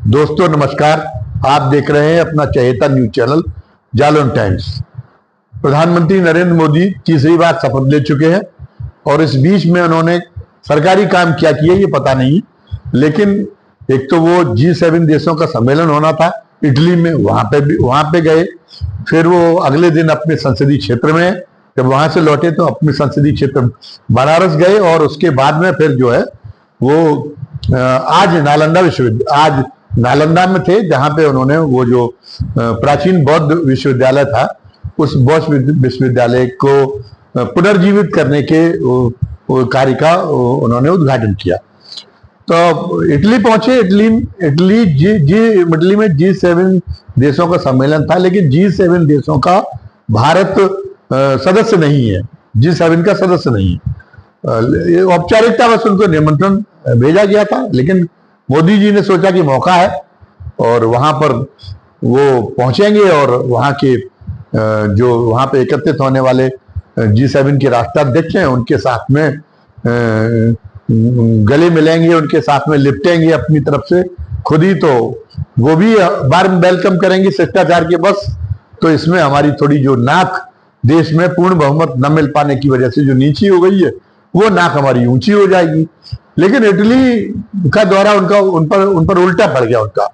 दोस्तों नमस्कार। आप देख रहे हैं अपना चहेता न्यूज चैनल जालौन टाइम्स। प्रधानमंत्री नरेंद्र मोदी तीसरी बार शपथ ले चुके हैं और इस बीच में उन्होंने सरकारी काम क्या किया ये पता नहीं, लेकिन एक तो वो G7 देशों का सम्मेलन होना था इटली में, वहां पे गए। फिर वो अगले दिन अपने संसदीय क्षेत्र में, जब वहां से लौटे तो अपने संसदीय क्षेत्र बनारस गए और उसके बाद में फिर जो है वो आज नालंदा में थे, जहां पे उन्होंने वो जो प्राचीन बौद्ध विश्वविद्यालय था उस बौद्ध विश्वविद्यालय को पुनर्जीवित करने के कार्य का उन्होंने उद्घाटन किया। तो इटली पहुंचे। इटली में G7 देशों का सम्मेलन था, लेकिन G7 देशों का भारत सदस्य नहीं है, G7 का सदस्य नहीं है। औपचारिकता बस उनको निमंत्रण भेजा गया था, लेकिन मोदी जी ने सोचा कि मौका है और वहां पर वो पहुंचेंगे और वहां के जो वहां पे एकत्रित होने वाले G7 के राष्ट्राध्यक्ष हैं उनके साथ में गले मिलेंगे, उनके साथ में लिपटेंगे अपनी तरफ से खुद ही। तो वो भी वार्म वेलकम करेंगे शिष्टाचार के। बस तो इसमें हमारी थोड़ी जो नाक देश में पूर्ण बहुमत न मिल पाने की वजह से जो नीची हो गई है, वो नाक हमारी ऊंची हो जाएगी। लेकिन इटली का दौरा उन पर उल्टा पड़ गया उनका।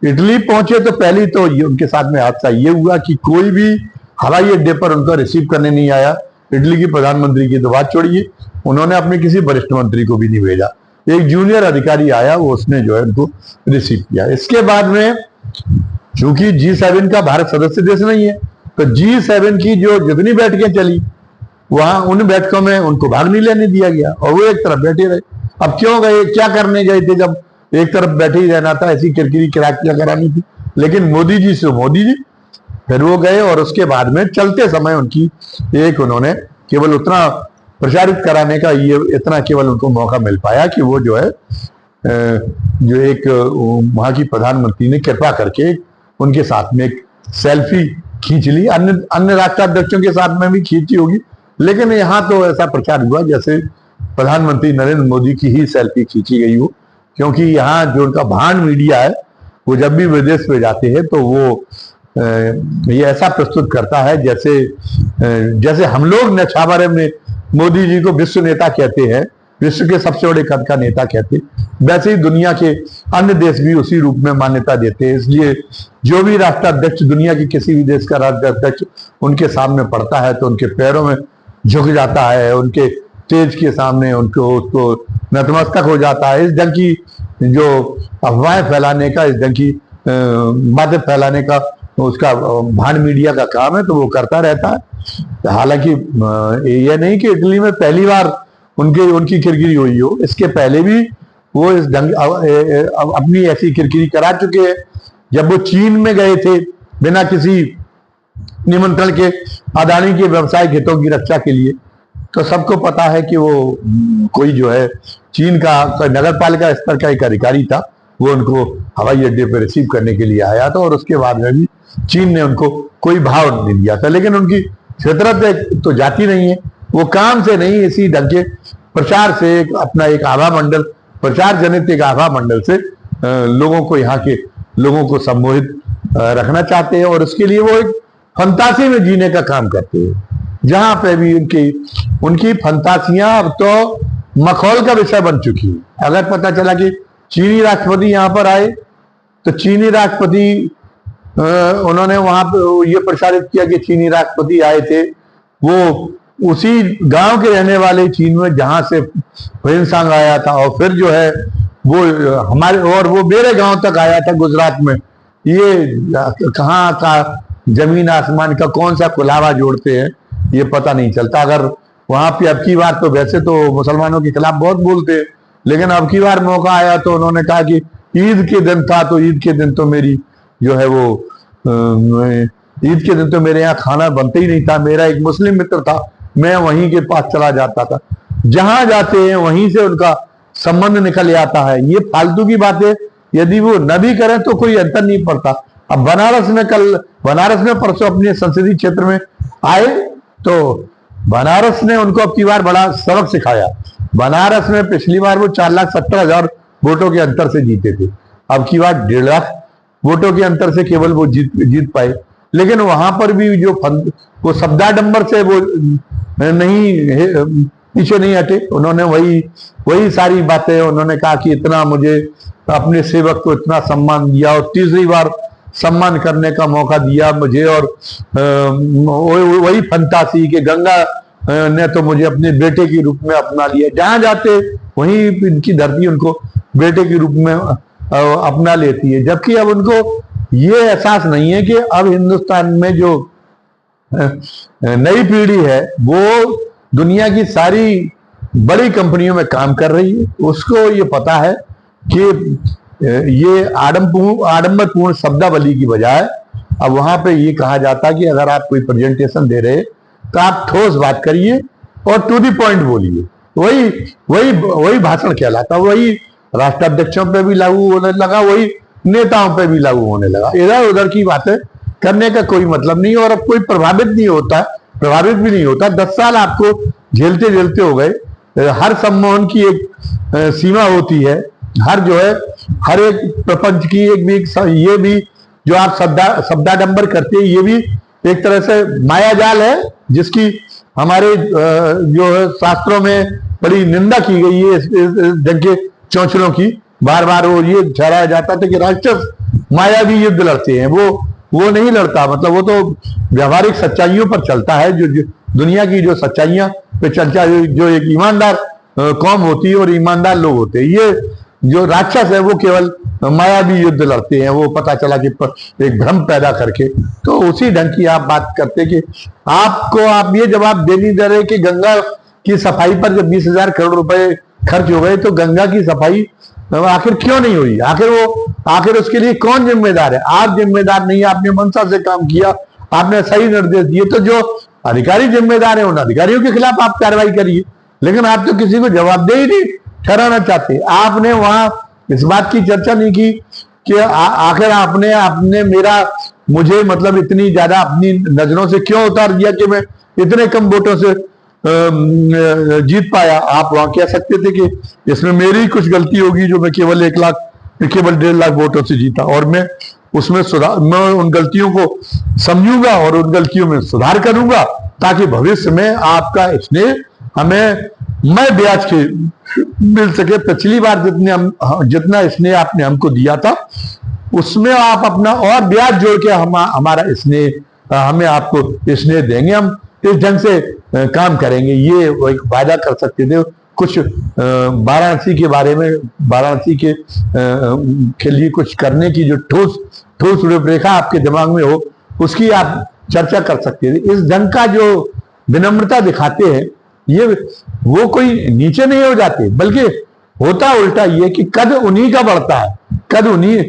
इटली पहुंचे तो पहले तो उनके साथ में हादसा ये हुआ कि कोई भी हवाई अड्डे पर उनको रिसीव करने नहीं आया। इटली की प्रधानमंत्री की तो बात छोड़िए, उन्होंने अपने किसी वरिष्ठ मंत्री को भी नहीं भेजा। एक जूनियर अधिकारी आया, वो उसने जो है उनको रिसीव किया। इसके बाद में चूंकि G7 का भारत सदस्य देश नहीं है, तो G7 की जो जितनी बैठकें चली वहां उन बैठकों में उनको भाग नहीं लेने दिया गया और वो एक तरफ बैठे रहे। अब क्यों गए, क्या करने गए थे जब एक तरफ बैठे ही रहना था, ऐसी किरकिरी किराकियां करानी थी। लेकिन मोदी जी फिर वो गए और उसके बाद में चलते समय उन्होंने केवल उतना प्रचारित कराने का ये इतना केवल उनको मौका मिल पाया कि वो जो है जो एक वहां की प्रधानमंत्री ने कृपा करके उनके साथ में एक सेल्फी खींच ली। अन्य राष्ट्राध्यक्षों के साथ में भी खींची होगी, लेकिन यहाँ तो ऐसा प्रचार हुआ जैसे प्रधानमंत्री नरेंद्र मोदी की ही सेल्फी खींची गई हो। क्योंकि यहाँ जो उनका भांड मीडिया है वो जब भी विदेश में जाते हैं तो वो ये ऐसा प्रस्तुत करता है जैसे हम लोग न्यौछावर में मोदी जी को विश्व नेता कहते हैं, विश्व के सबसे बड़े कद का नेता कहते, वैसे ही दुनिया के अन्य देश भी उसी रूप में मान्यता देते हैं। इसलिए जो भी राष्ट्राध्यक्ष दुनिया के किसी भी देश का राष्ट्राध्यक्ष उनके सामने पड़ता है तो उनके पैरों में झुक जाता है, उनके तेज के सामने उसको नतमस्तक हो जाता है। इस ढंग की जो अफवाहें फैलाने का, इस ढंग की बातें फैलाने का उसका भांड मीडिया का काम है, तो वो करता रहता है। हालांकि यह नहीं कि इटली में पहली बार उनकी किरकिरी हुई हो, इसके पहले भी वो इस ढंग अपनी ऐसी किरकिरी करा चुके हैं। जब वो चीन में गए थे बिना किसी निमंत्रण के अदानी के व्यवसायिक हितों की रक्षा के लिए, तो सबको पता है कि वो कोई जो है चीन का नगर पालिका स्तर का एक अधिकारी था, वो उनको हवाई अड्डे पर रिसीव करने के लिए आया था और उसके बाद में भी चीन ने उनको कोई भाव नहीं दिया था। लेकिन उनकी फितरत तो जाती नहीं है, वो काम से नहीं इसी ढंग के प्रचार से अपना एक आभा मंडल, प्रचार जनित एक आभा मंडल से लोगों को, यहाँ के लोगों को सम्मोहित रखना चाहते हैं और उसके लिए वो एक फंतासी में जीने का काम करते हैं। जहां पे भी उनकी फंतासियां अब तो मखौल का विषय बन चुकी है। अगर पता चला कि चीनी राष्ट्रपति यहाँ पर आए तो चीनी राष्ट्रपति उन्होंने वहां पर ये प्रसारित किया कि चीनी राष्ट्रपति आए थे, वो उसी गांव के रहने वाले चीन में जहां से हिंसांग आया था और फिर जो है वो वो मेरे गांव तक आया था गुजरात में। ये कहाँ का जमीन आसमान का कौन सा खुलावा जोड़ते हैं ये पता नहीं चलता। अगर वहां पे अब की बार तो वैसे तो मुसलमानों के खिलाफ बहुत बोलते हैं, लेकिन अब की बार मौका आया तो उन्होंने कहा कि ईद के दिन था तो ईद के दिन तो मेरी जो है वो ईद के दिन तो मेरे यहाँ खाना बनते ही नहीं था। मेरा एक मुस्लिम मित्र था, मैं वहीं के पास चला जाता था। जहां जाते हैं वहीं से उनका संबंध निकल आता है। ये फालतू की बातें यदि वो न भी करें तो कोई अंतर नहीं पड़ता। अब बनारस में परसों अपने संसदीय क्षेत्र में आए तो बनारस ने उनको अब की बार बड़ा सबक सिखाया। बनारस में पिछली बार वो 4,70,000 वोटों के अंतर से जीते थे, अब की बार 1.5 लाख वोटों के अंतर से केवल वो जीत पाए। लेकिन वहां पर भी जो वो शब्दाडंबर से वो नहीं पीछे नहीं हटे। उन्होंने वही सारी बातें उन्होंने कहा कि इतना मुझे अपने सेवक को इतना सम्मान दिया और तीसरी बार सम्मान करने का मौका दिया मुझे, और वही फंतासी कि गंगा ने तो मुझे अपने बेटे के रूप में अपना लिया। जहां जाते वहीं इनकी धरती उनको बेटे के रूप में अपना लेती है। जबकि अब उनको ये एहसास नहीं है कि अब हिंदुस्तान में जो नई पीढ़ी है वो दुनिया की सारी बड़ी कंपनियों में काम कर रही है। उसको ये पता है कि ये आडंबरपूर्ण शब्दावली की बजाय अब वहां पे ये कहा जाता है कि अगर आप कोई प्रेजेंटेशन दे रहे तो आप ठोस बात करिए और टू द पॉइंट बोलिए। वही भाषण कहलाता। वही राष्ट्राध्यक्षों पे भी लागू होने लगा, वही नेताओं पे भी लागू होने लगा। इधर उधर की बातें करने का कोई मतलब नहीं, और अब कोई प्रभावित भी नहीं होता। 10 साल आपको झेलते झेलते हो गए। हर सम्मोहन की एक सीमा होती है। हर एक प्रपंच की ये भी जो आप शब्दाडंबर करते हैं, ये भी एक तरह से मायाजाल है, जिसकी हमारे जो है शास्त्रों में बड़ी निंदा की गई है। इस ढंग के चौंचलों की बार बार वो ये ठहराया जाता था कि राक्षस मायावी युद्ध लड़ते हैं। वो नहीं लड़ता, मतलब वो तो व्यवहारिक सच्चाइयों पर चलता है। जो दुनिया की जो सच्चाइयां पे चलता, जो एक ईमानदार कौम होती है और ईमानदार लोग होते हैं। ये जो राक्षस है वो केवल मायावी युद्ध लड़ते हैं। वो पता चला कि एक भ्रम पैदा करके, तो उसी ढंग की आप बात करते कि आप ये जवाब दे नहीं दे रहे कि गंगा की सफाई पर जब 20,000 करोड़ रुपए खर्च हो गए तो गंगा की सफाई आखिर क्यों नहीं हुई? आखिर उसके लिए कौन जिम्मेदार है? आप जिम्मेदार नहीं, आपने मंशा से काम किया, आपने सही निर्देश दिए, तो जो अधिकारी जिम्मेदार है उन अधिकारियों के खिलाफ आप कार्रवाई करिए। लेकिन आप तो किसी को जवाबदेही नहीं ठहराना चाहते। आपने वहां इस बात की चर्चा नहीं की कि आखिर आपने मुझे मतलब इतनी ज्यादा अपनी नजरों से क्यों उतार दिया कि मैं इतने कम वोटों से जीत पाया। आप वहां कह सकते थे कि इसमें मेरी कुछ गलती होगी जो मैं केवल 1.5 लाख वोटों से जीता, और मैं उन गलतियों को समझूंगा और उन गलतियों में सुधार करूंगा, ताकि भविष्य में आपका स्नेह हमें मैं ब्याज के मिल सके। पिछली बार जितना स्नेह आपने हमको दिया था उसमें आप अपना और ब्याज जोड़ के हमारा स्नेह हमें आपको स्नेह देंगे। हम इस ढंग से काम करेंगे, ये वायदा कर सकते थे। कुछ वाराणसी के बारे में, वाराणसी के लिए कुछ करने की जो ठोस रूपरेखा आपके दिमाग में हो, उसकी आप चर्चा कर सकते थे। इस ढंग का जो विनम्रता दिखाते हैं, ये वो कोई नीचे नहीं हो जाते, बल्कि होता उल्टा ये कि कद उन्हीं का बढ़ता है। कद उन्हीं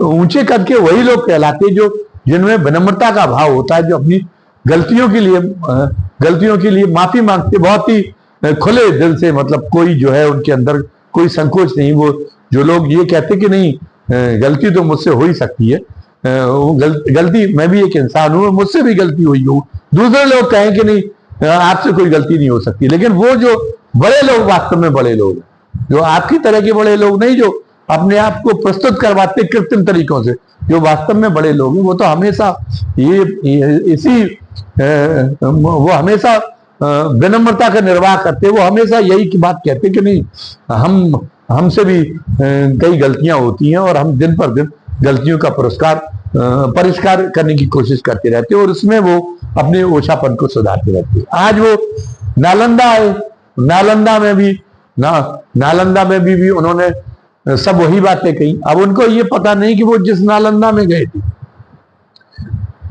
ऊंचे कद के वही लोग कहलाते जो जिनमें विनम्रता का भाव होता है, जो अपनी गलतियों के लिए माफी मांगते बहुत ही खुले दिल से। मतलब कोई जो है उनके अंदर कोई संकोच नहीं। वो जो लोग ये कहते कि नहीं गलती तो मुझसे हो ही सकती है, गलती मैं भी एक इंसान हूं, मुझसे भी गलती हुई हो। दूसरे लोग कहें कि नहीं आपसे कोई गलती नहीं हो सकती। लेकिन वो जो बड़े लोग वास्तव में बड़े लोग, जो आपकी तरह के बड़े लोग नहीं, जो अपने आप को प्रस्तुत करवाते कृत्रिम तरीकों से, जो वास्तव में बड़े लोग हैं, वो तो हमेशा वो हमेशा विनम्रता का निर्वाह करते। वो हमेशा यही की बात कहते कि नहीं हमसे भी कई गलतियां होती हैं और हम दिन पर दिन गलतियों का परिष्कार करने की कोशिश करते रहते हैं, और उसमें वो अपने ओछापन को सुधारते रहते हैं। आज वो नालंदा आए, नालंदा में भी उन्होंने सब वही बातें कही। अब उनको ये पता नहीं कि वो जिस नालंदा में गए थे,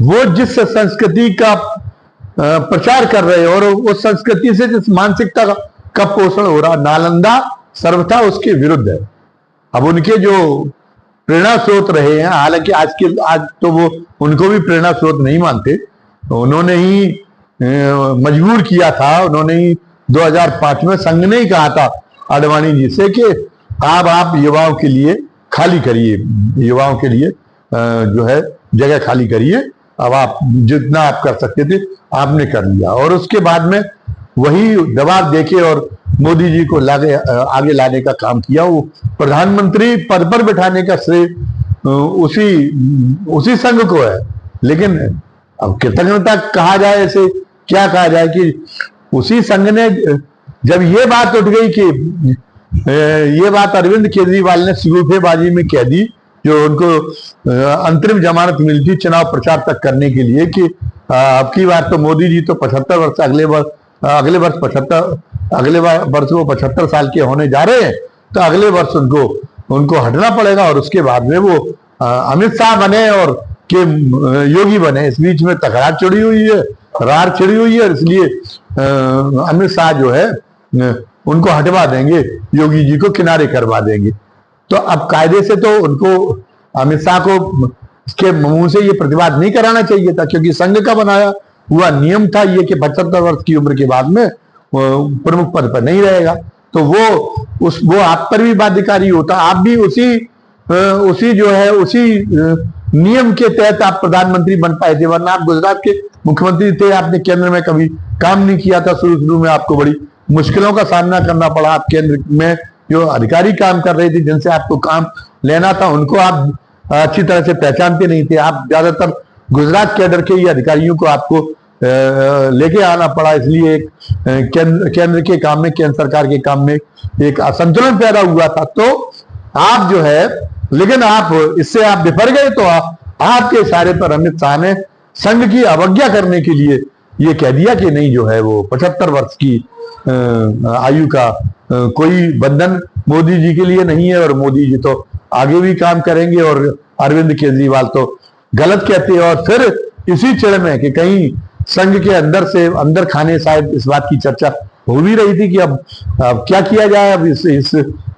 वो जिस संस्कृति का प्रचार कर रहे और उस संस्कृति से जिस मानसिकता का पोषण हो रहा, नालंदा सर्वथा उसके विरुद्ध है। अब उनके जो प्रेरणा स्रोत रहे हैं, हालांकि आज तो वो उनको भी प्रेरणा स्रोत नहीं मानते, उन्होंने ही मजबूर किया था। उन्होंने ही 2005 में संघ ने ही कहा था आडवाणी जी से कि अब आप युवाओं के लिए खाली करिए, युवाओं के लिए जो है जगह खाली करिए। अब आप जितना आप कर सकते थे आपने कर लिया, और उसके बाद में वही दबाव देके और मोदी जी को आगे लाने का काम किया। वो प्रधानमंत्री पद पर बिठाने का श्रेय उसी संघ को है। लेकिन अब कृतज्ञता कहा जाए, ऐसे क्या कहा जाए कि उसी संघ ने जब ये बात उठ गई कि ये बात अरविंद केजरीवाल ने सिगुफेबाजी में कह दी, जो उनको अंतरिम जमानत मिली थी चुनाव प्रचार तक करने के लिए, कि अब की बार तो मोदी जी तो 75 वर्ष अगले वर्ष वो 75 साल के होने जा रहे हैं, तो अगले वर्ष उनको हटना पड़ेगा और उसके बाद में वो अमित शाह बने और के योगी बने। इस बीच में तकरार चिड़ी हुई है, रार चिड़ी हुई है, इसलिए अमित शाह जो है उनको हटवा देंगे, योगी जी को किनारे करवा देंगे। तो अब कायदे से तो उनको अमित शाह को के मुंह से ये प्रतिवाद नहीं कराना चाहिए था, क्योंकि संघ का बनाया हुआ नियम था ये कि 75 वर्ष की उम्र के बाद में प्रमुख पद पर नहीं रहेगा। तो वो आप पर भी बाध्यकारी होता। आप भी उसी नियम के तहत आप प्रधानमंत्री बन पाए थे, वरना आप गुजरात के मुख्यमंत्री थे, आपने केंद्र में कभी काम नहीं किया था। शुरू में आपको बड़ी मुश्किलों का सामना करना पड़ा। आप केंद्र में जो अधिकारी काम कर रहे थे, जिनसे आपको काम लेना था, उनको आप अच्छी तरह से पहचानते नहीं थे। आप ज्यादातर गुजरात कैडर के ही अधिकारियों को आपको लेके आना पड़ा, इसलिए केंद्र के काम में, केंद्र सरकार के काम में एक असंतुलन पैदा हुआ था। तो आप जो है, लेकिन आप इससे आप बिफर गए, तो आपके इशारे पर अमित शाह ने संघ की अवज्ञा करने के लिए ये कह दिया कि नहीं, जो है वो 75 वर्ष की आयु का कोई बंधन मोदी जी के लिए नहीं है, और मोदी जी तो आगे भी काम करेंगे, और अरविंद केजरीवाल तो गलत कहते हैं। और फिर इसी चिड़ में कि कहीं संघ के अंदर खाने, शायद इस बात की चर्चा हो भी रही थी कि अब क्या किया जाए। अब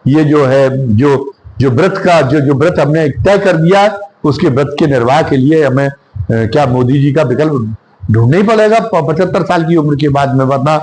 ये जो है जो व्रत हमने तय कर दिया, उसके व्रत के निर्वाह के लिए हमें क्या मोदी जी का विकल्प ढूंढना ही पड़ेगा 75 साल की उम्र के बाद में, वरना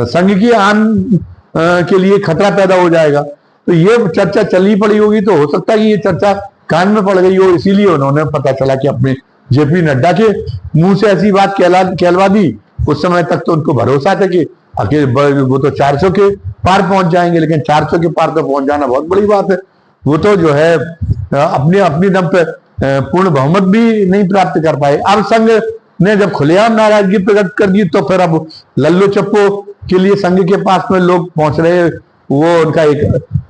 संघ की आन के लिए खतरा पैदा हो जाएगा। तो ये चर्चा चली पड़ी होगी, तो हो सकता है कि ये चर्चा कान में पड़ गई हो, इसीलिए उन्होंने पता चला कि अपने जेपी नड्डा के मुंह से ऐसी बात कहलवा दी। उस समय तक तो उनको भरोसा था कि वो तो 400 के पार पहुंच जाएंगे, लेकिन 400 के पार तो पहुंच जाना बहुत बड़ी बात है। वो तो जो है अपनी दम पे पूर्ण बहुमत भी नहीं प्राप्त कर पाए। अब संघ ने जब खुलेआम नाराजगी प्रकट कर दी, तो फिर अब लल्लो चप्पो के लिए संघ के पास में लोग पहुंच रहे। वो उनका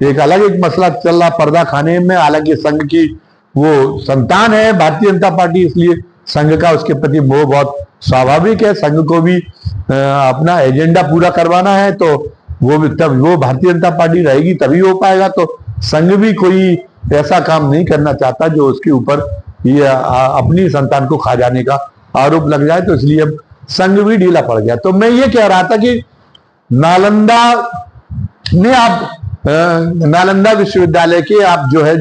एक अलग मसला चल रहा पर्दा खाने में। हालांकि संघ की वो संतान है भारतीय जनता पार्टी, इसलिए संघ का उसके प्रति मोह बहुत स्वाभाविक है। संघ को भी अपना एजेंडा पूरा करवाना है, तो वो भारतीय जनता पार्टी रहेगी तभी हो पाएगा। तो संघ भी कोई ऐसा काम नहीं करना चाहता जो उसके ऊपर ये अपनी संतान को खा जाने का आरोप लग जाए, तो इसलिए अब संघ भी ढीला पड़ गया। तो मैं ये कह रहा था कि नालंदा में आप नालंदा विश्वविद्यालय के आप जो है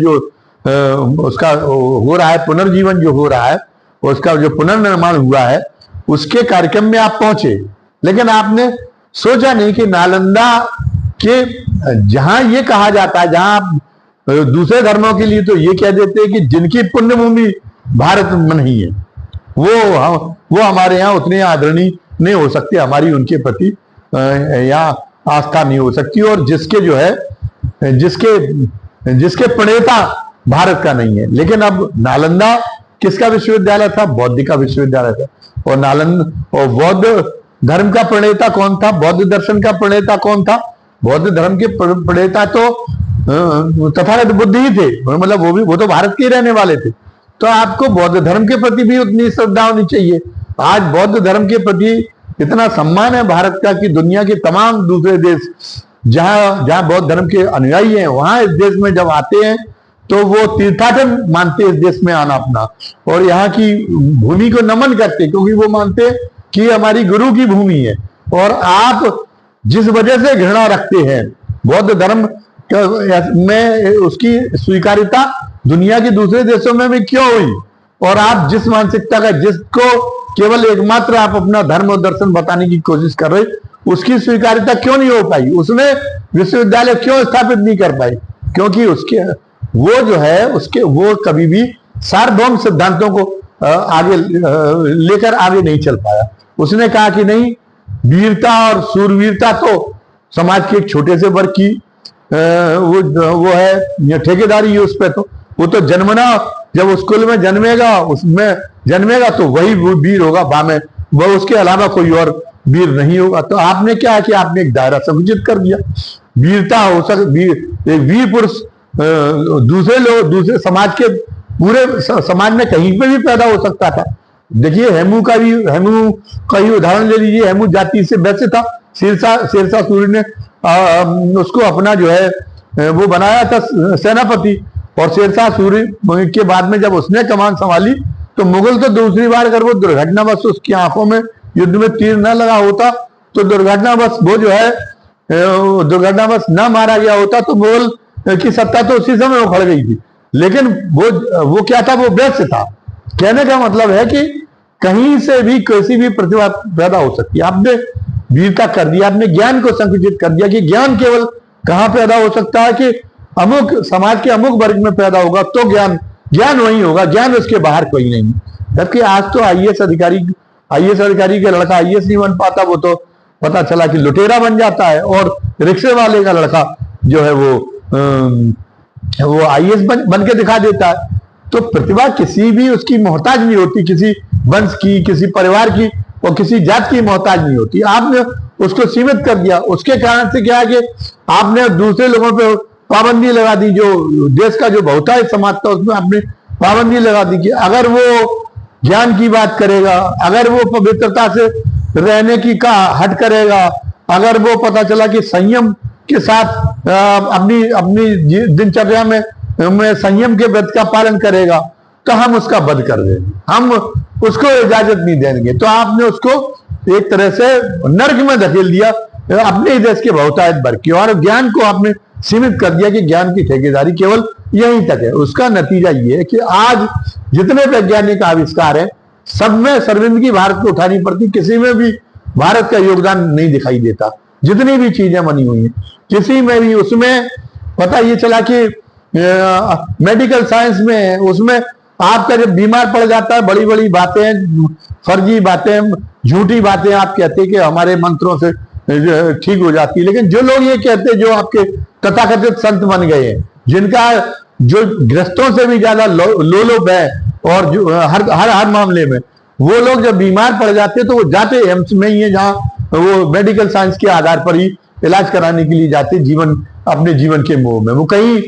उसका हो रहा है पुनर्जीवन, जो हो रहा है उसका जो पुनर्निर्माण हुआ है, उसके कार्यक्रम में आप पहुंचे, लेकिन आपने सोचा नहीं कि नालंदा के जहां ये कहा जाता है, जहां दूसरे धर्मों के लिए तो ये कह देते हैं कि जिनकी पुण्य भूमि भारत में नहीं है, वो हमारे यहाँ उतने आदरणीय नहीं हो सकते, हमारी उनके प्रति यहाँ आस्था नहीं हो सकती, और जिसके जो है जिसके प्रणेता भारत का नहीं है। लेकिन अब नालंदा किसका विश्वविद्यालय था? बौद्ध का विश्वविद्यालय था। और बौद्ध धर्म का प्रणेता कौन था? बौद्ध दर्शन का प्रणेता कौन था? बौद्ध धर्म के प्रणेता तो तथागत बुद्ध ही थे, मतलब वो तो भारत के रहने वाले थे। तो आपको बौद्ध धर्म के प्रति भी उतनी श्रद्धा होनी चाहिए। आज बौद्ध धर्म के प्रति इतना सम्मान है भारत का कि दुनिया के तमाम दूसरे देश जहां बौद्ध धर्म के अनुयायी हैं, वहां इस देश में जब आते हैं तो वो तीर्थाटन मानते हैं इस देश में आना अपना, और यहाँ की भूमि को नमन करते, क्योंकि वो मानते हैं कि हमारी गुरु की भूमि है। और आप जिस वजह से घृणा रखते हैं बौद्ध धर्म में, उसकी स्वीकार्यता दुनिया के दूसरे देशों में भी क्यों हुई? और आप जिस मानसिकता का, जिसको केवल एकमात्र आप अपना धर्म और दर्शन बताने की कोशिश कर रहे, उसकी स्वीकार्यता क्यों नहीं हो पाई? उसने विश्वविद्यालय क्यों स्थापित नहीं कर पाई? क्योंकि वो कभी भी सार्वभौम सिद्धांतों को आगे लेकर आगे नहीं चल पाया। उसने कहा कि नहीं, वीरता और सूरवीरता तो समाज के एक छोटे से वर्ग की वो है ठेकेदारी है उस पर। तो वो तो जन्मना, जब स्कूल में जन्मेगा, उसमें जन्मेगा तो वही वीर होगा भामे, वह उसके अलावा कोई और वीर नहीं होगा। तो आपने क्या है कि आपने एक दायरा संकुचित कर दिया। वीरता हो एक वीर पुरुष दूसरे लोग, दूसरे समाज के, पूरे समाज में कहीं पे भी पैदा हो सकता था। देखिए हेमू का ही उदाहरण ले लीजिए। हेमू जाति से वैसे था, शेरशाह सूरी ने उसको अपना जो है वो बनाया था सेनापति। और शेरशाह सूरी के बाद में जब उसने कमान संभाली तो मुगल तो दूसरी बार अगर वो दुर्घटनावश उसकी आंखों में युद्ध में तीर न लगा होता, तो दुर्घटनावश वो जो है दुर्घटनावश न मारा गया होता, तो मुगल की सत्ता तो उसी समय उखड़ गई थी। लेकिन वो क्या था, वो वैश्य था। कहने का मतलब है कि कहीं से भी किसी भी प्रतिभा पैदा हो सकती है। आपने वीरता कर दिया, आपने ज्ञान को संकुचित कर दिया कि ज्ञान केवल कहां पैदा हो सकता है कि अमुक समाज के अमुक वर्ग में पैदा होगा तो ज्ञान वही होगा, ज्ञान उसके बाहर कोई नहीं। जबकि आज तो आईएएस अधिकारी का लड़का आईएएस नहीं बन पाता, वो तो पता चला कि लुटेरा बन जाता है। और रिक्शे वाले का लड़का जो है वो आईएएस बन के दिखा देता है। तो प्रतिभा किसी भी उसकी मोहताज नहीं होती, किसी वंश की, किसी परिवार की और किसी जात की मोहताज नहीं होती। आपने उसको सीमित कर दिया। उसके कारण से क्या है कि आपने दूसरे लोगों पे पाबंदी लगा दी। जो देश का जो बहुतायत समाज था उसमें आपने पाबंदी लगा दी कि अगर वो ज्ञान की बात करेगा, अगर वो पवित्रता से रहने की का हट करेगा, अगर वो पता चला कि संयम के साथ अपनी दिनचर्या में संयम के व्रत का पालन करेगा, तो हम उसका वध कर देंगे, हम उसको इजाजत नहीं देंगे। तो आपने उसको एक तरह से नर्क में धकेल दिया अपने ही देश के बहुतायत वर्ग की। और ज्ञान को आपने सीमित कर दिया कि ज्ञान की ठेकेदारी केवल यहीं तक है। उसका नतीजा ये है कि आज जितने वैज्ञानिक आविष्कार है, सब में शर्मिंदगी भारत को उठानी पड़ती, किसी में भी भारत का योगदान नहीं दिखाई देता। जितनी भी चीजें बनी हुई हैं किसी में भी, उसमें पता ये चला कि मेडिकल साइंस में, उसमें आपका जब बीमार पड़ जाता है, बड़ी बड़ी बातें, फर्जी बातें, झूठी बातें आप कहते हैं कि हमारे मंत्रों से ठीक हो जाती है। लेकिन जो लोग ये कहते हैं, जो आपके तथाकथित संत बन गए हैं, जिनका जो ग्रस्तों से भी ज्यादा लोलोप है और जो हर मामले में, वो लोग जब बीमार पड़ जाते हैं तो वो जाते एम्स में ही है, जहां वो मेडिकल साइंस के आधार पर ही इलाज कराने के लिए जाते, अपने जीवन के मोह में। वो कहीं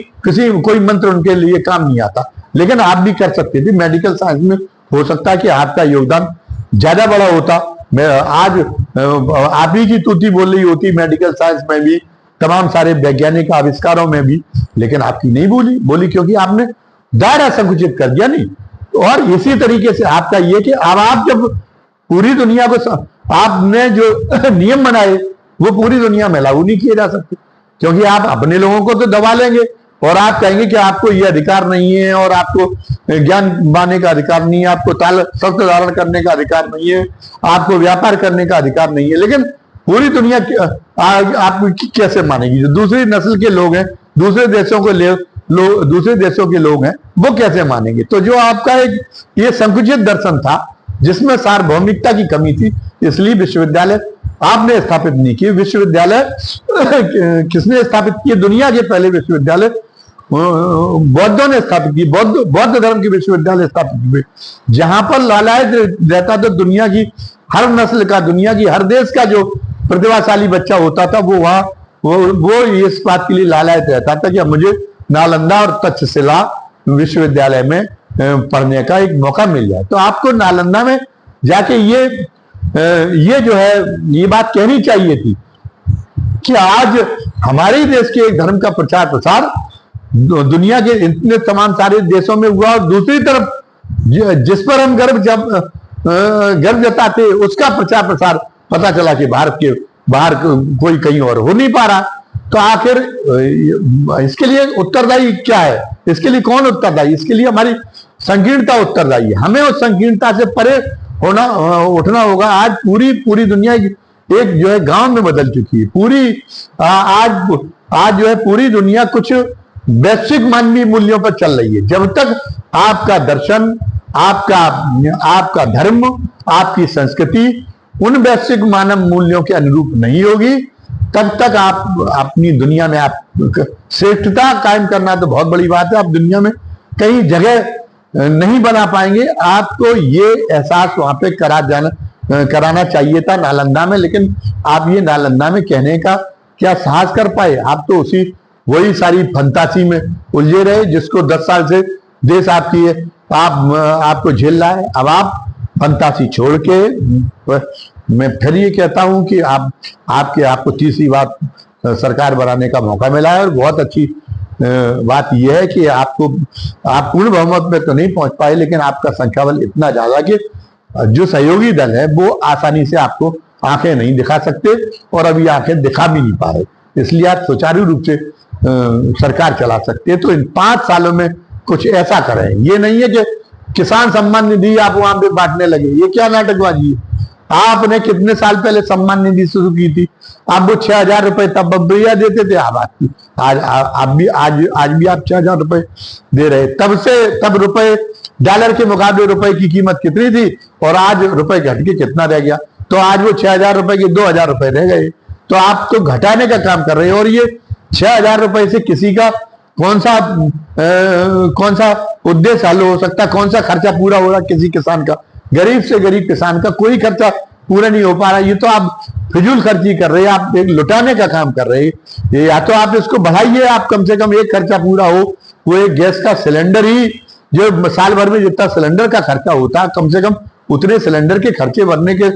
कोई मंत्र उनके लिए काम नहीं आता। लेकिन आप भी कर सकते थे। मेडिकल साइंस में हो सकता है कि आपका योगदान ज्यादा बड़ा होता। आज आप ही की तूती बोल रही होती मेडिकल साइंस में भी, तमाम सारे वैज्ञानिक आविष्कारों में भी, लेकिन आपकी नहीं बोली क्योंकि आपने दायरा संकुचित कर दिया। नहीं, और इसी तरीके से आपका ये कि अब आप जब पूरी दुनिया को आपने जो नियम बनाए वो पूरी दुनिया में लागू नहीं किए जा सकते, क्योंकि आप अपने लोगों को तो दबा लेंगे और आप कहेंगे कि आपको ये अधिकार नहीं है, और आपको ज्ञान पाने का अधिकार नहीं है, आपको शस्त्र धारण करने का अधिकार नहीं है, आपको व्यापार करने का अधिकार नहीं है। लेकिन पूरी दुनिया आप कैसे मानेगी? जो दूसरी नस्ल के लोग हैं, दूसरे देशों के लोग हैं, वो कैसे मानेंगे? तो जो आपका एक ये संकुचित दर्शन था, जिसमें सार्वभौमिकता की कमी थी, इसलिए विश्वविद्यालय आपने स्थापित नहीं किए। विश्वविद्यालय किसने स्थापित किए? दुनिया के पहले विश्वविद्यालय बौद्धों ने स्थापित की। बौद्ध धर्म के विश्वविद्यालय स्थापित हुए, जहां पर लालायत रहता था दुनिया की हर नस्ल का, दुनिया की हर देश का जो प्रतिभाशाली बच्चा होता था, वो इस बात के लिए लालायत रहता था कि मुझे नालंदा और तक्षशिला विश्वविद्यालय में पढ़ने का एक मौका मिल जाए। तो आपको नालंदा में जाके ये जो है ये बात कहनी चाहिए थी कि आज हमारे देश के एक धर्म का प्रचार प्रसार दुनिया के इतने तमाम सारे देशों में हुआ, और दूसरी तरफ जिस पर हम गर्व जताते उसका प्रचार प्रसार पता चला कि भारत के बाहर कोई कहीं और हो नहीं पा रहा। तो आखिर इसके लिए उत्तरदायी क्या है? इसके लिए कौन उत्तरदायी? इसके लिए हमारी संकीर्णता उत्तरदायी है। हमें उस संकीर्णता से परे उठना होगा। आज पूरी दुनिया एक जो है गांव में बदल चुकी है। आज जो है पूरी दुनिया कुछ वैश्विक मानवीय मूल्यों पर चल रही है। जब तक आपका दर्शन, आपका धर्म, आपकी संस्कृति उन वैश्विक मानव मूल्यों के अनुरूप नहीं होगी, तब तक आप अपनी दुनिया में आप श्रेष्ठता कायम करना तो बहुत बड़ी बात है, आप दुनिया में कहीं जगह नहीं बना पाएंगे। आपको ये एहसास वहां पे कराना चाहिए था नालंदा में, लेकिन आप ये नालंदा में कहने का क्या साहस कर पाए? आप तो वही सारी फंतासी में उलझे रहे जिसको 10 साल से देश आपकी है, आपको झेल रहा है। अब आप फंतासी छोड़ के, मैं फिर ये कहता हूं कि आपको तीसरी बात सरकार बनाने का मौका मिला है, और बहुत अच्छी बात यह है कि आप पूर्ण बहुमत में तो नहीं पहुंच पाए, लेकिन आपका संख्या बल इतना ज्यादा कि जो सहयोगी दल है वो आसानी से आपको आंखें नहीं दिखा सकते, और अभी आंखें दिखा भी नहीं पा रहे, इसलिए आप सुचारू रूप से सरकार चला सकते हैं। तो इन 5 सालों में कुछ ऐसा करें। ये नहीं है कि किसान सम्मान निधि आप वहां पे बांटने लगे, ये क्या नाटकबाजी है? आपने कितने साल पहले सम्मान निधि शुरू की थी? आप वो 6,000 रुपए तब भैया देते थे, आज भी 6,000 रुपए दे रहे। तब रुपए डॉलर के मुकाबले रुपए की कीमत कितनी थी, और आज रुपए घट के कितना रह गया? तो आज वो 6,000 रुपए के 2,000 रुपए रह गए। तो आप तो घटाने का काम कर रहे हैं, और ये 6,000 रुपए से किसी का कौन सा उद्देश्य हल हो सकता है? कौन सा खर्चा पूरा हो रहा किसी किसान का? गरीब से गरीब किसान का कोई खर्चा पूरा नहीं हो पा रहा। ये तो आप फिजूल खर्ची कर रहे हैं, आप एक लुटाने का काम कर रहे हैं। या तो आप इसको बढ़ाइए, आप कम से कम एक खर्चा पूरा हो, वो एक गैस का सिलेंडर ही जो साल भर में जितना सिलेंडर का खर्चा होता है, कम से कम उतने सिलेंडर के खर्चे भरने के,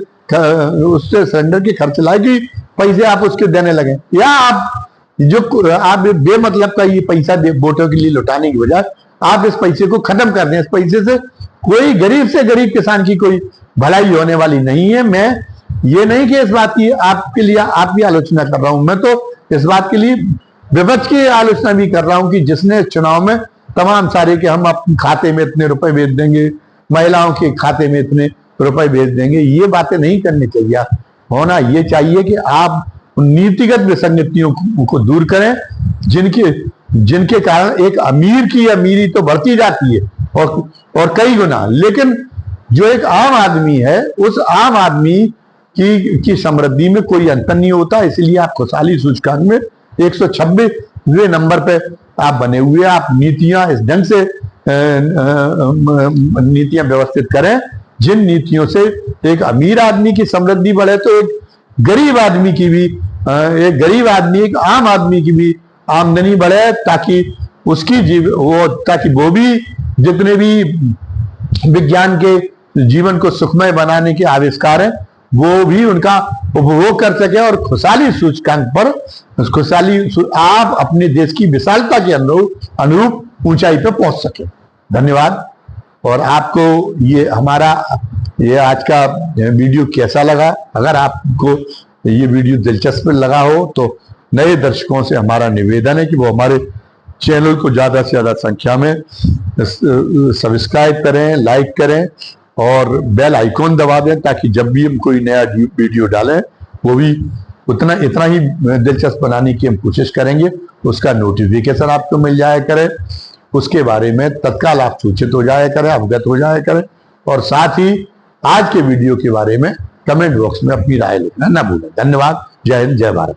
उससे सिलेंडर के खर्च लाए पैसे आप उसके देने लगे। या आप बेमतलब का ये पैसा वोटों के लिए लुटाने की बजाय आप इस पैसे को खत्म कर दें। इस पैसे से कोई गरीब से गरीब किसान की कोई भलाई होने वाली नहीं है। मैं ये नहीं कि इस बात की आपके लिए आपकी आलोचना कर रहा हूं, मैं तो इस बात के लिए विपक्ष की आलोचना भी कर रहा हूं कि जिसने चुनाव में तमाम सारे कि हम अपने खाते में इतने रुपए भेज देंगे, महिलाओं के खाते में इतने रुपए भेज देंगे, ये बातें नहीं करनी चाहिए। होना ये चाहिए कि आप नीतिगत विसंगतियों को दूर करें, जिनके कारण एक अमीर की अमीरी तो बढ़ती जाती है और कई गुना, लेकिन जो एक आम आदमी है उस आम आदमी की समृद्धि में कोई अंतर नहीं होता। इसलिए आप खुशहाली सूचकांक में 126वें नंबर पे आप बने हुए। आप नीतियां इस ढंग से नीतियां व्यवस्थित करें जिन नीतियों से एक अमीर आदमी की समृद्धि बढ़े, तो एक गरीब आदमी की भी, एक आम आदमी की भी आमदनी बढ़े, ताकि वो भी जितने भी विज्ञान के जीवन को सुखमय बनाने के आविष्कार हैं वो भी उनका उपभोग कर सके, और खुशहाली सूचकांक पर आप अपने देश की विशालता के अनुरूप ऊंचाई पर पहुंच सके। धन्यवाद। और आपको ये आज का वीडियो कैसा लगा? अगर आपको ये वीडियो दिलचस्प लगा हो तो नए दर्शकों से हमारा निवेदन है कि वो हमारे चैनल को ज्यादा से ज्यादा संख्या में सब्सक्राइब करें, लाइक करें और बेल आइकॉन दबा दें, ताकि जब भी हम कोई नया वीडियो डालें वो भी इतना ही दिलचस्प बनाने की हम कोशिश करेंगे, उसका नोटिफिकेशन आपको मिल जाया करे, उसके बारे में तत्काल आप सूचित हो जाया करें, अवगत हो जाया करें, और साथ ही आज के वीडियो के बारे में कमेंट बॉक्स में अपनी राय लिखना न भूलें। धन्यवाद। जय हिंद, जय भारत।